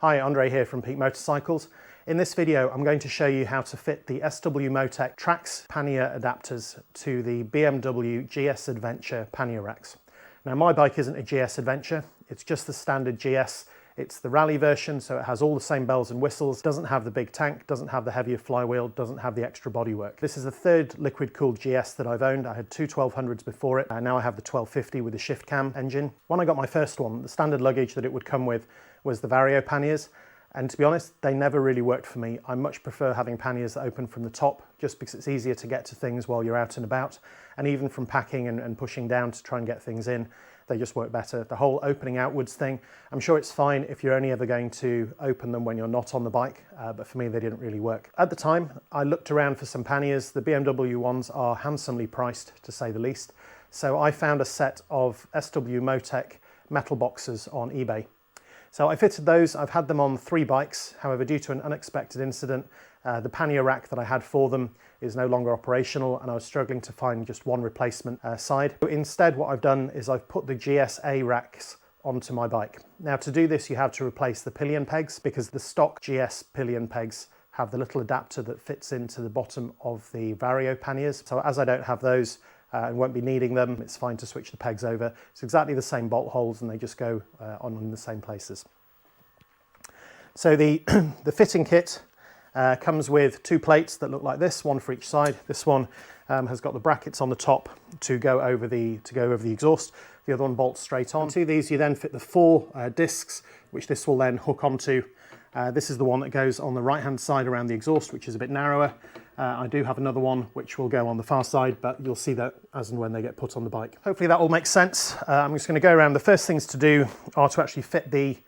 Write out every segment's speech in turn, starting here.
Hi, Andre here from Peak Motorcycles. In this video I'm going to show you how to fit the SW-Motech Trax pannier adapters to the BMW GS Adventure pannier racks. Now my bike isn't a GS Adventure, it's just the standard GS. It's the Rally version, so it has all the same bells and whistles, doesn't have the big tank, doesn't have the heavier flywheel, doesn't have the extra bodywork. This is the third liquid-cooled GS that I've owned. I had two 1200s before it, and now I have the 1250 with the shift cam engine. When I got my first one, the standard luggage that it would come with was the Vario panniers, and to be honest, they never really worked for me. I much prefer having panniers that open from the top, just because it's easier to get to things while you're out and about, and even from packing and pushing down to try and get things in, they just work better. The whole opening outwards thing, I'm sure it's fine if you're only ever going to open them when you're not on the bike, but for me they didn't really work. At the time, I looked around for some panniers. The BMW ones are handsomely priced, to say the least, so I found a set of SW-Motech metal boxes on eBay. So I fitted those. I've had them on 3 bikes, however due to an unexpected incident, the pannier rack that I had for them is no longer operational, and I was struggling to find just one replacement side. Instead, what I've done is I've put the GSA racks onto my bike. Now to do this you have to replace the pillion pegs, because the stock GS pillion pegs have the little adapter that fits into the bottom of the Vario panniers. So as I don't have those and won't be needing them, it's fine to switch the pegs over. It's exactly the same bolt holes and they just go on in the same places. So the fitting kit comes with 2 plates that look like this, one for each side. This one has got the brackets on the top to go over the exhaust. The other one bolts straight on. To these you then fit the 4 discs, which this will then hook onto. This is the one that goes on the right hand side around the exhaust, which is a bit narrower. I do have another one which will go on the far side, but you'll see that as and when they get put on the bike. Hopefully that all makes sense. I'm just going to go around. The first things to do are to actually fit the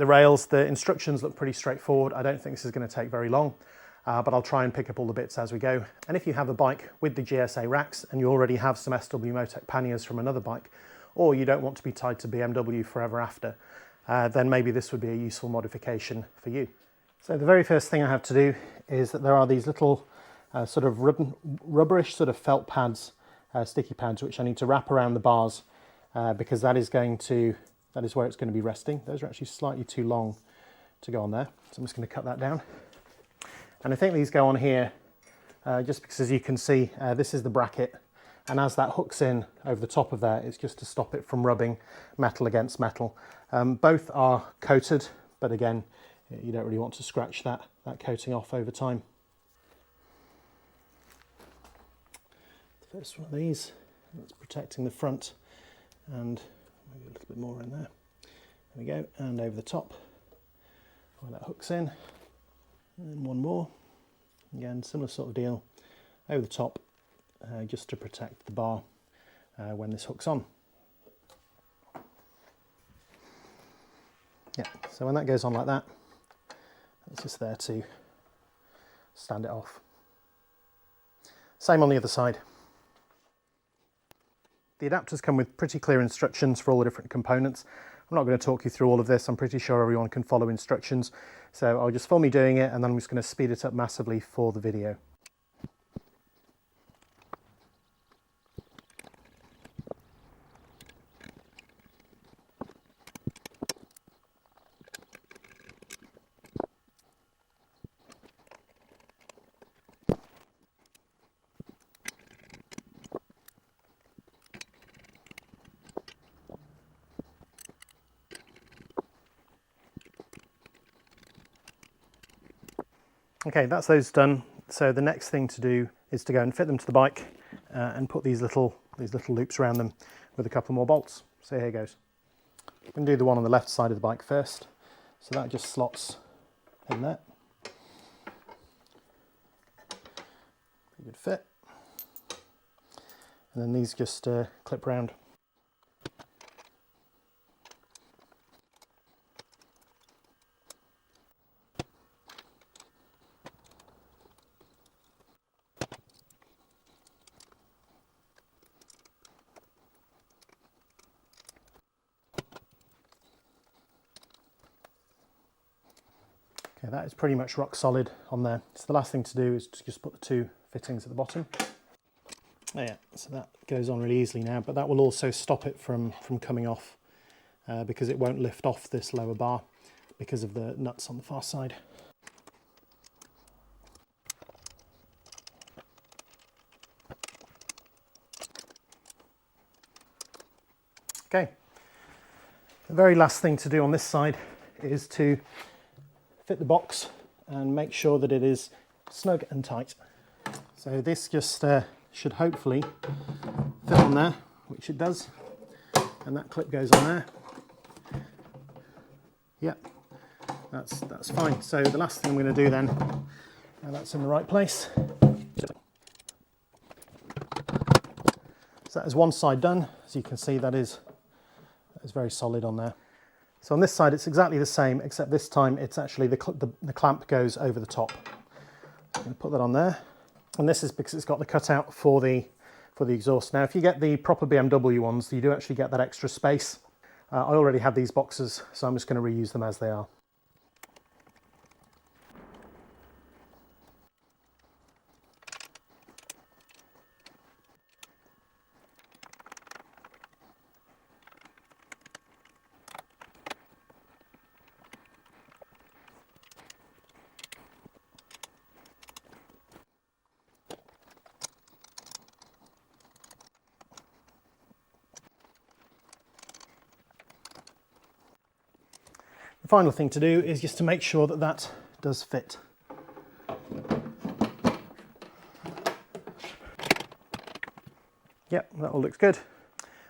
rails. The instructions look pretty straightforward. I don't think this is going to take very long, but I'll try and pick up all the bits as we go. And if you have a bike with the GSA racks and you already have some SW-Motech panniers from another bike, or you don't want to be tied to BMW forever after, then maybe this would be a useful modification for you. So the very first thing I have to do is that there are these little sort of rubberish sort of felt pads, sticky pads, which I need to wrap around the bars because that is where it's going to be resting. Those are actually slightly too long to go on there, so I'm just going to cut that down. And I think these go on here just because, as you can see, this is the bracket, and as that hooks in over the top of there, it's just to stop it from rubbing metal against metal. Both are coated, but again, you don't really want to scratch that coating off over time. The first one of these, that's protecting the front, and maybe a little bit more in there. There we go, and over the top, where that hooks in, and one more. Again, similar sort of deal over the top, just to protect the bar when this hooks on. Yeah, so when that goes on like that, it's just there to stand it off. Same on the other side. The adapters come with pretty clear instructions for all the different components. I'm not going to talk you through all of this. I'm pretty sure everyone can follow instructions. So I'll just film me doing it, and then I'm just going to speed it up massively for the video. Okay, that's those done. So the next thing to do is to go and fit them to the bike and put these little loops around them with a couple more bolts. So here goes. I'm going to do the one on the left side of the bike first. So that just slots in there. Pretty good fit. And then these just clip round. Okay, that is pretty much rock solid on there. So the last thing to do is to just put the 2 fittings at the bottom. Oh yeah, so that goes on really easily now, but that will also stop it from coming off because it won't lift off this lower bar. because of the nuts on the far side. Okay, the very last thing to do on this side is to fit the box and make sure that it is snug and tight. So this just should hopefully fit on there, which it does, and that clip goes on there. Yep, that's fine. So the last thing I'm going to do then, now that's in the right place. So that is one side done. As you can see, that is very solid on there. So on this side it's exactly the same, except this time it's actually the clamp goes over the top. I'm going to put that on there, and this is because it's got the cutout for the exhaust. Now if you get the proper BMW ones, you do actually get that extra space. I already have these boxes, so I'm just going to reuse them as they are. The final thing to do is just to make sure that that does fit. Yep, that all looks good.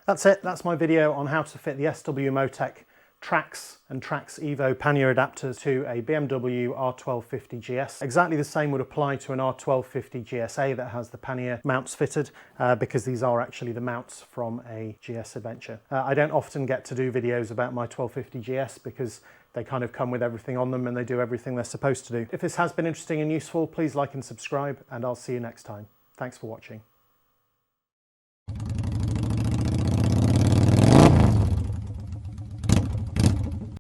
That's it. That's my video on how to fit the SW-Motech Trax and Trax Evo pannier adapters to a BMW R1250GS. Exactly the same would apply to an R1250GSA that has the pannier mounts fitted, because these are actually the mounts from a GS Adventure. I don't often get to do videos about my 1250GS because they kind of come with everything on them and they do everything they're supposed to do. If this has been interesting and useful, please like and subscribe, and I'll see you next time. Thanks for watching.